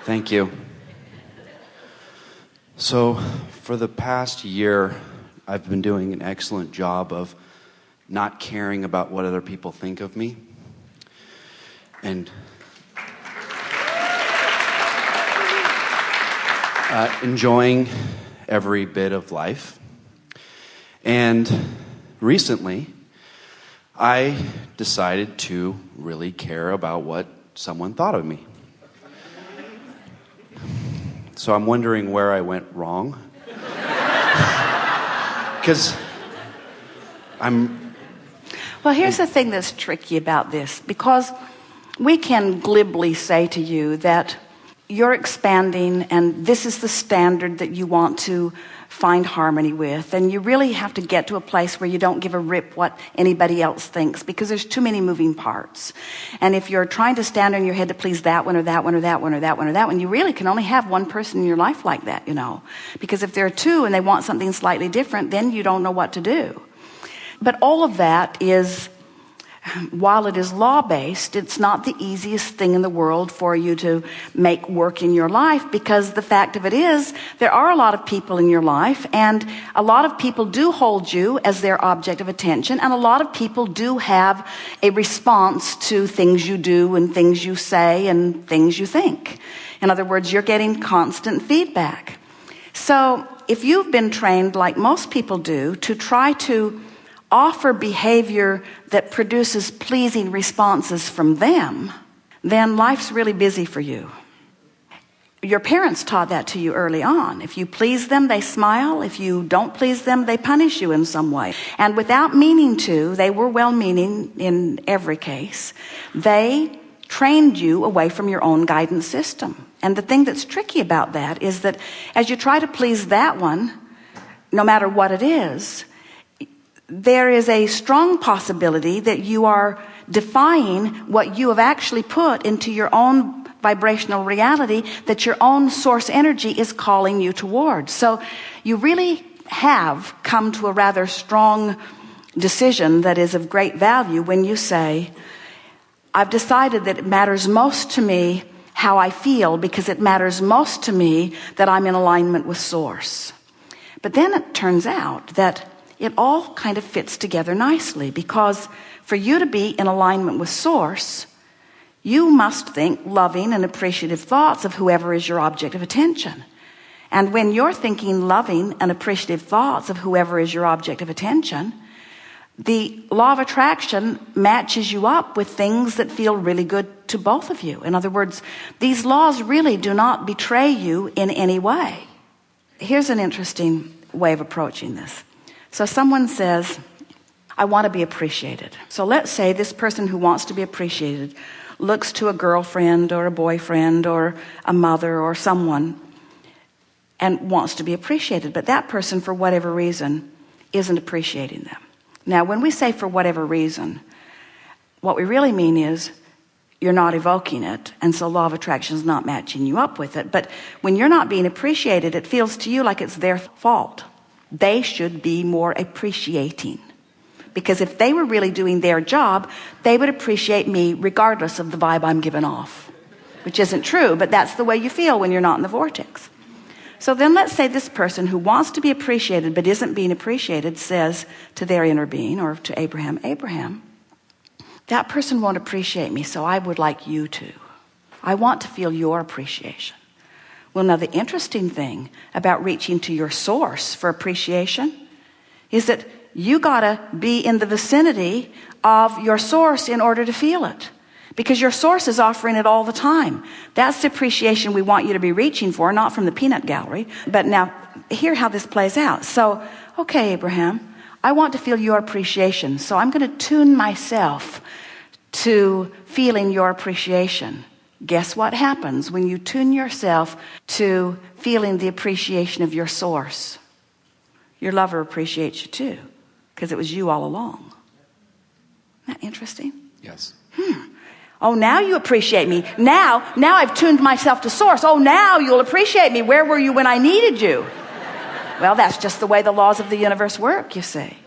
Thank you. So, for the past year, I've been doing an excellent job of not caring about what other people think of me. And enjoying every bit of life. And recently, I decided to really care about what someone thought of me. So I'm wondering where I went wrong. Because Well, here's the thing that's tricky about this, because we can glibly say to you that you're expanding and this is the standard that you want to find harmony with, and you really have to get to a place where you don't give a rip what anybody else thinks, because there's too many moving parts. And if you're trying to stand on your head to please that one or that one or that one or that one or that one, you really can only have one person in your life like that, because if there are two and they want something slightly different, then you don't know what to do. But all of that is, while it is law-based, it's not the easiest thing in the world for you to make work in your life, because the fact of it is, there are a lot of people in your life, and a lot of people do hold you as their object of attention, and a lot of people do have a response to things you do and things you say and things you think. In other words, you're getting constant feedback. So if you've been trained, like most people do, to try to offer behavior that produces pleasing responses from them, then life's really busy for you. Your parents taught that to you early on. If you please them, they smile. If you don't please them, they punish you in some way. And without meaning to, they were well-meaning in every case, they trained you away from your own guidance system. And the thing that's tricky about that is that as you try to please that one, no matter what it is, there is a strong possibility that you are defying what you have actually put into your own vibrational reality, that your own source energy is calling you towards. So you really have come to a rather strong decision that is of great value when you say, I've decided that it matters most to me how I feel, because it matters most to me that I'm in alignment with source. But then it turns out that it all kind of fits together nicely, because for you to be in alignment with source, you must think loving and appreciative thoughts of whoever is your object of attention. And when you're thinking loving and appreciative thoughts of whoever is your object of attention, the law of attraction matches you up with things that feel really good to both of you. In other words, these laws really do not betray you in any way. Here's an interesting way of approaching this. So someone says, I want to be appreciated. So let's say this person who wants to be appreciated looks to a girlfriend or a boyfriend or a mother or someone and wants to be appreciated. But that person, for whatever reason, isn't appreciating them. Now, when we say for whatever reason, what we really mean is you're not evoking it, and so law of attraction is not matching you up with it. But when you're not being appreciated, it feels to you like it's their fault. They should be more appreciating. Because if they were really doing their job, they would appreciate me regardless of the vibe I'm giving off. Which isn't true, but that's the way you feel when you're not in the vortex. So then let's say this person who wants to be appreciated but isn't being appreciated says to their inner being, or to Abraham, Abraham, that person won't appreciate me, so I would like you to. I want to feel your appreciation. Well, now the interesting thing about reaching to your source for appreciation is that you gotta be in the vicinity of your source in order to feel it, because your source is offering it all the time. That's the appreciation we want you to be reaching for, not from the peanut gallery. But now hear how this plays out. So, okay, Abraham, I want to feel your appreciation, so I'm going to tune myself to feeling your appreciation. Guess what happens when you tune yourself to feeling the appreciation of your source? Your lover appreciates you too, because it was you all along. Isn't that interesting? Yes. Oh, now you appreciate me. Now I've tuned myself to source. Oh, now you'll appreciate me. Where were you when I needed you? Well, that's just the way the laws of the universe work, you see.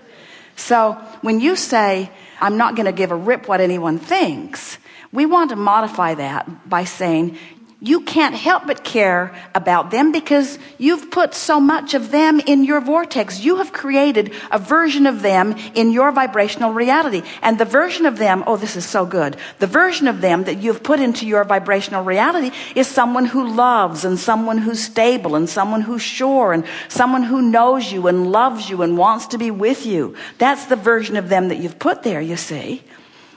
So when you say, I'm not going to give a rip what anyone thinks, we want to modify that by saying, you can't help but care about them because you've put so much of them in your vortex. You have created a version of them in your vibrational reality. And the version of them, oh, this is so good. The version of them that you've put into your vibrational reality is someone who loves and someone who's stable and someone who's sure and someone who knows you and loves you and wants to be with you. That's the version of them that you've put there, you see.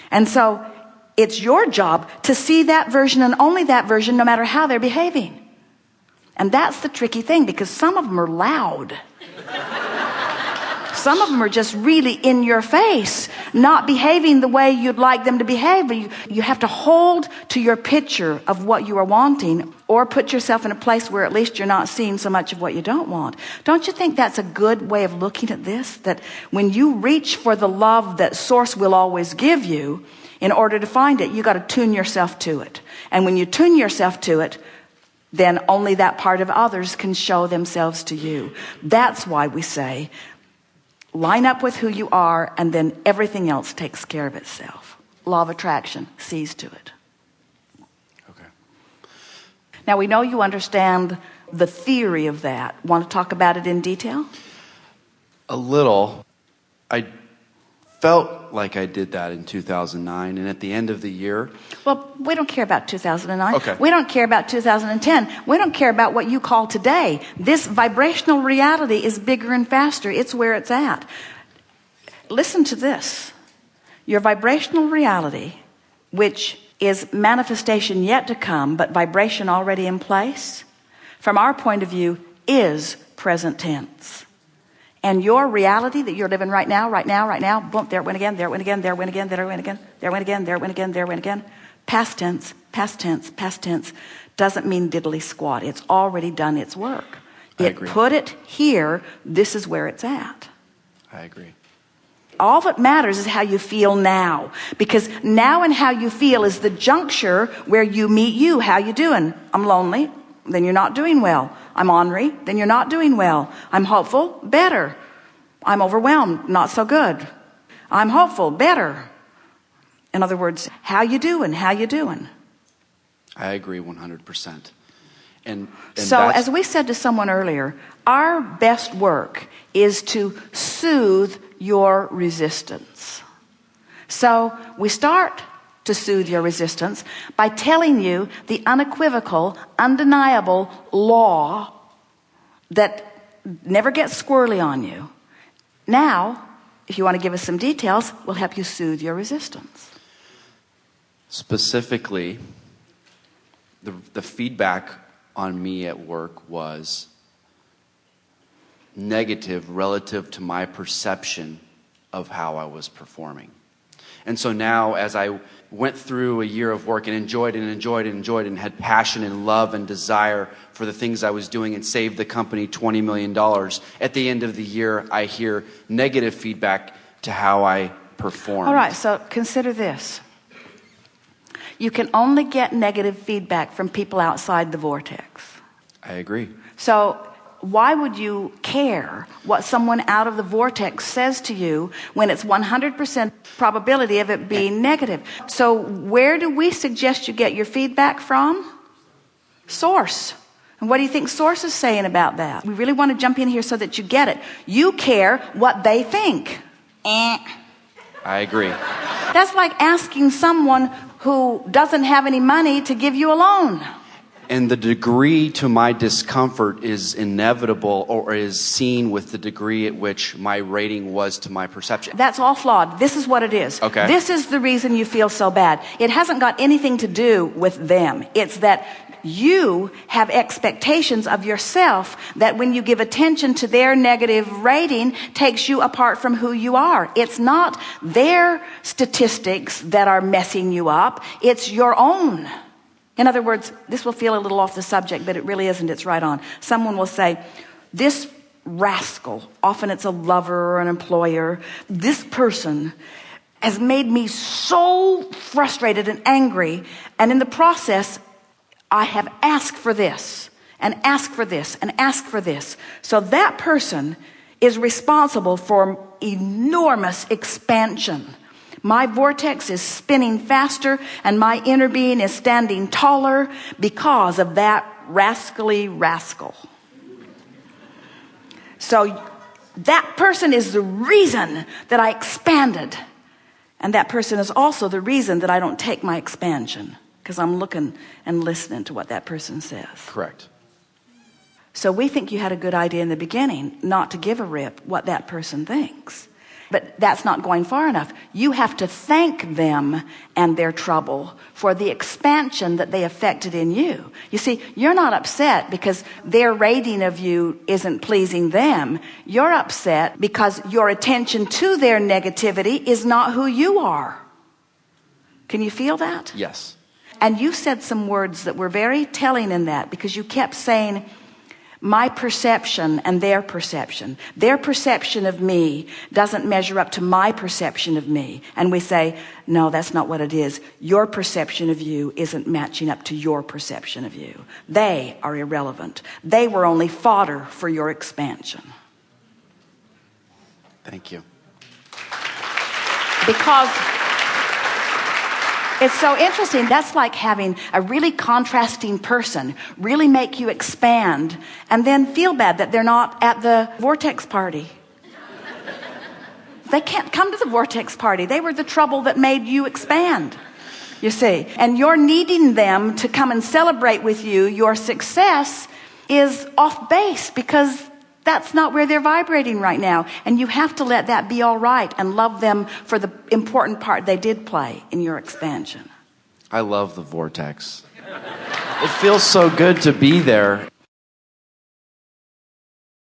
And so it's your job to see that version and only that version, no matter how they're behaving. And that's the tricky thing, because some of them are loud. Some of them are just really in your face, not behaving the way you'd like them to behave. But you have to hold to your picture of what you are wanting, or put yourself in a place where at least you're not seeing so much of what you don't want. Don't you think that's a good way of looking at this? That when you reach for the love that Source will always give you, in order to find it, you got to tune yourself to it. And when you tune yourself to it, then only that part of others can show themselves to you. That's why we say, line up with who you are, and then everything else takes care of itself. Law of attraction sees to it. Okay. Now, we know you understand the theory of that. Want to talk about it in detail? A little. I felt like I did that in 2009, and at the end of the year... Well, we don't care about 2009. Okay. We don't care about 2010. We don't care about what you call today. This vibrational reality is bigger and faster. It's where it's at. Listen to this. Your vibrational reality, which is manifestation yet to come, but vibration already in place, from our point of view, is present tense. And your reality that you're living right now, boom, there it went again, there it went again, there it went again, there it went again, there it went again, there it went again, there it went again. Past tense, past tense, past tense doesn't mean diddly squat. It's already done its work. I agree. Put it here, this is where it's at. I agree. All that matters is how you feel now. Because now and how you feel is the juncture where you meet you. How you doing? I'm lonely. Then you're not doing well. I'm ornery. Then you're not doing well. I'm hopeful. Better. I'm overwhelmed. Not so good. I'm hopeful. Better. In other words, how you doing? How you doing? I agree 100%. And so as we said to someone earlier, our best work is to soothe your resistance. So we start to soothe your resistance by telling you the unequivocal, undeniable law that never gets squirrely on you. Now, if you want to give us some details, we'll help you soothe your resistance. Specifically, the feedback on me at work was negative relative to my perception of how I was performing. And so now, as I went through a year of work and enjoyed and had passion and love and desire for the things I was doing and saved the company $20 million, at the end of the year, I hear negative feedback to how I performed. All right, so consider this. You can only get negative feedback from people outside the vortex. I agree. So why would you care what someone out of the vortex says to you when it's 100% probability of it being negative? So where do we suggest you get your feedback from? Source. And what do you think Source is saying about that? We really want to jump in here so that you get it. You care what they think. I agree. That's like asking someone who doesn't have any money to give you a loan. And the degree to my discomfort is inevitable, or is seen with the degree at which my rating was to my perception. That's all flawed. This is what it is. Okay. This is the reason you feel so bad. It hasn't got anything to do with them. It's that you have expectations of yourself that when you give attention to their negative rating takes you apart from who you are. It's not their statistics that are messing you up. It's your own. In other words, this will feel a little off the subject, but it really isn't. It's right on. Someone will say, this rascal, often it's a lover or an employer, this person has made me so frustrated and angry, and in the process, I have asked for this, and asked for this, and asked for this. So that person is responsible for enormous expansion. My vortex is spinning faster and my inner being is standing taller because of that rascally rascal. So that person is the reason that I expanded. And that person is also the reason that I don't take my expansion, because I'm looking and listening to what that person says. Correct. So we think you had a good idea in the beginning not to give a rip what that person thinks. But that's not going far enough. You have to thank them and their trouble for the expansion that they affected in you. You see, you're not upset because their rating of you isn't pleasing them. You're upset because your attention to their negativity is not who you are. Can you feel that? Yes. And you said some words that were very telling in that, because you kept saying, my perception and their perception. Their perception of me doesn't measure up to my perception of me. And we say, no, that's not what it is. Your perception of you isn't matching up to your perception of you. They are irrelevant. They were only fodder for your expansion. Thank you. Because it's so interesting. That's like having a really contrasting person really make you expand and then feel bad that they're not at the vortex party. They can't come to the vortex party. They were the trouble that made you expand, you see. And you're needing them to come and celebrate with you your success is off base, because that's not where they're vibrating right now. And you have to let that be all right and love them for the important part they did play in your expansion. I love the vortex. It feels so good to be there.